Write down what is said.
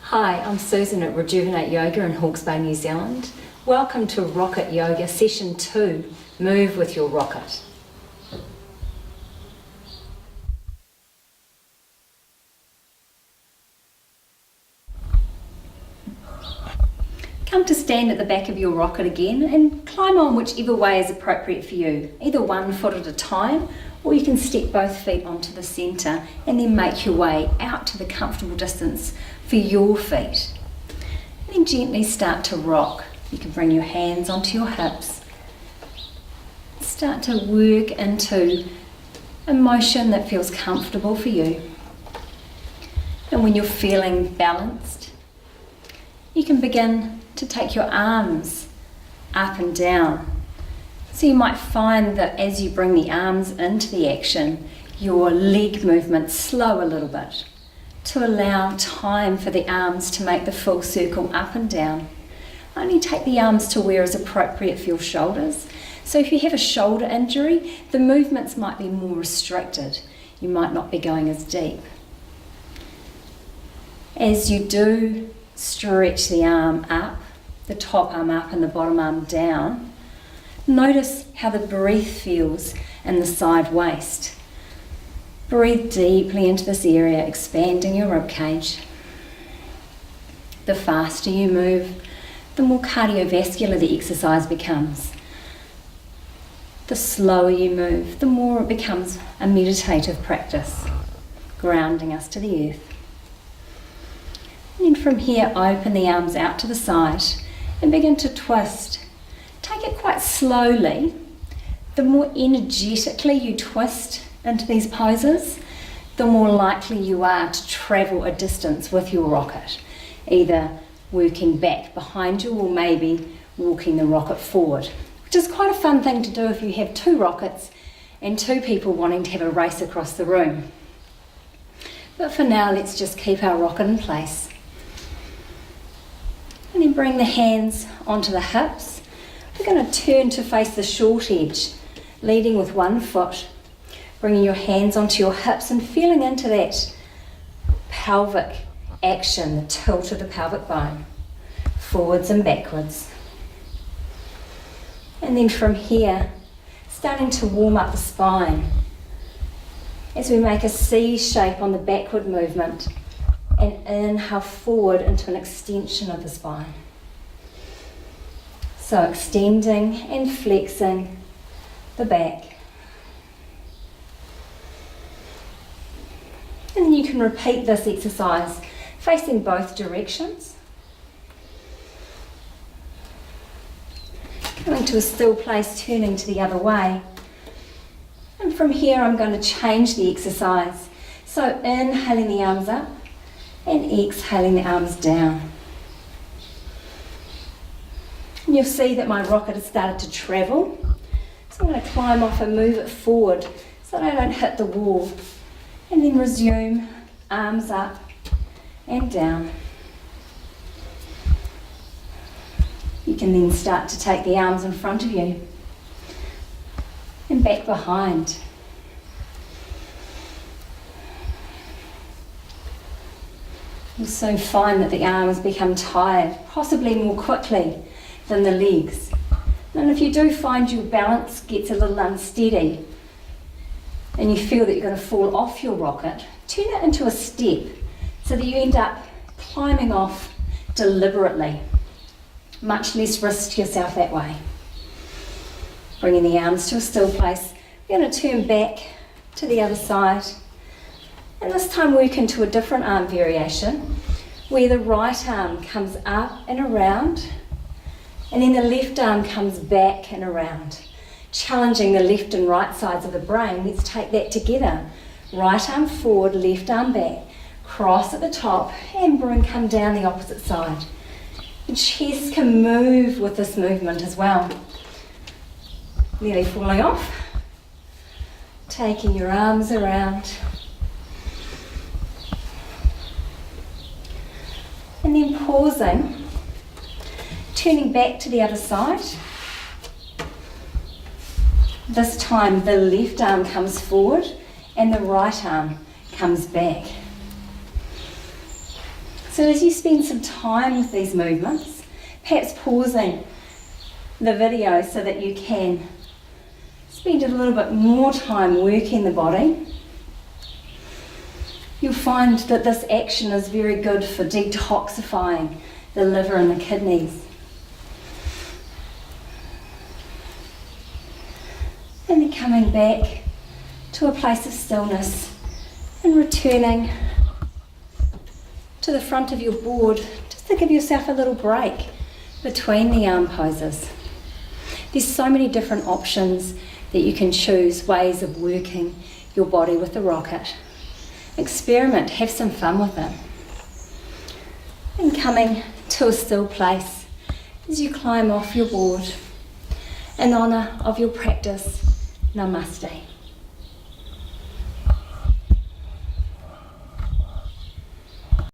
Hi, I'm Susan at Rejuvenate Yoga in Hawke's Bay, New Zealand. Welcome to Rocket Yoga Session 2, Move with your Rocket. Come to stand at the back of your rocket again and climb on whichever way is appropriate for you, either one foot at a time, or you can step both feet onto the centre and then make your way out to the comfortable distance for your feet. And then gently start to rock. You can bring your hands onto your hips. Start to work into a motion that feels comfortable for you. And when you're feeling balanced, you can begin to take your arms up and down. So you might find that as you bring the arms into the action, your leg movements slow a little bit to allow time for the arms to make the full circle up and down. Only take the arms to where is appropriate for your shoulders. So if you have a shoulder injury, the movements might be more restricted. You might not be going as deep. As you do stretch the arm up, the top arm up and the bottom arm down, notice how the breath feels in the side waist. Breathe deeply into this area, expanding your ribcage. The faster you move, the more cardiovascular the exercise becomes. The slower you move, the more it becomes a meditative practice, grounding us to the earth. And then from here, open the arms out to the side and begin to twist. Take it quite slowly. The more energetically you twist into these poses, the more likely you are to travel a distance with your rocket, either working back behind you or maybe walking the rocket forward, which is quite a fun thing to do if you have two rockets and two people wanting to have a race across the room. But for now, let's just keep our rocket in place. And then bring the hands onto the hips. We're going to turn to face the short edge, leading with one foot, bringing your hands onto your hips and feeling into that pelvic action, the tilt of the pelvic bone, forwards and backwards. And then from here, starting to warm up the spine as we make a C shape on the backward movement and inhale forward into an extension of the spine. So extending and flexing the back. And then you can repeat this exercise facing both directions. Coming to a still place, turning to the other way. And from here I'm going to change the exercise. So inhaling the arms up and exhaling the arms down. And you'll see that my rocket has started to travel. So I'm going to climb off and move it forward so that I don't hit the wall. And then resume, arms up and down. You can then start to take the arms in front of you and back behind. You'll soon find that the arms become tired, possibly more quickly than the legs. And if you do find your balance gets a little unsteady and you feel that you're going to fall off your rocket, turn it into a step so that you end up climbing off deliberately. Much less risk to yourself that way. Bringing the arms to a still place, we're going to turn back to the other side. And this time work into a different arm variation where the right arm comes up and around and then the left arm comes back and around. Challenging the left and right sides of the brain. Let's take that together. Right arm forward, left arm back. Cross at the top and come down the opposite side. The chest can move with this movement as well. Nearly falling off. Taking your arms around. And then pausing, turning back to the other side. This time the left arm comes forward and the right arm comes back. So as you spend some time with these movements, perhaps pausing the video so that you can spend a little bit more time working the body, you'll find that this action is very good for detoxifying the liver and the kidneys. And then coming back to a place of stillness and returning to the front of your board just to give yourself a little break between the arm poses. There's so many different options that you can choose, ways of working your body with the rocket. Experiment, have some fun with it. And coming to a still place as you climb off your board in honour of your practice. Namaste.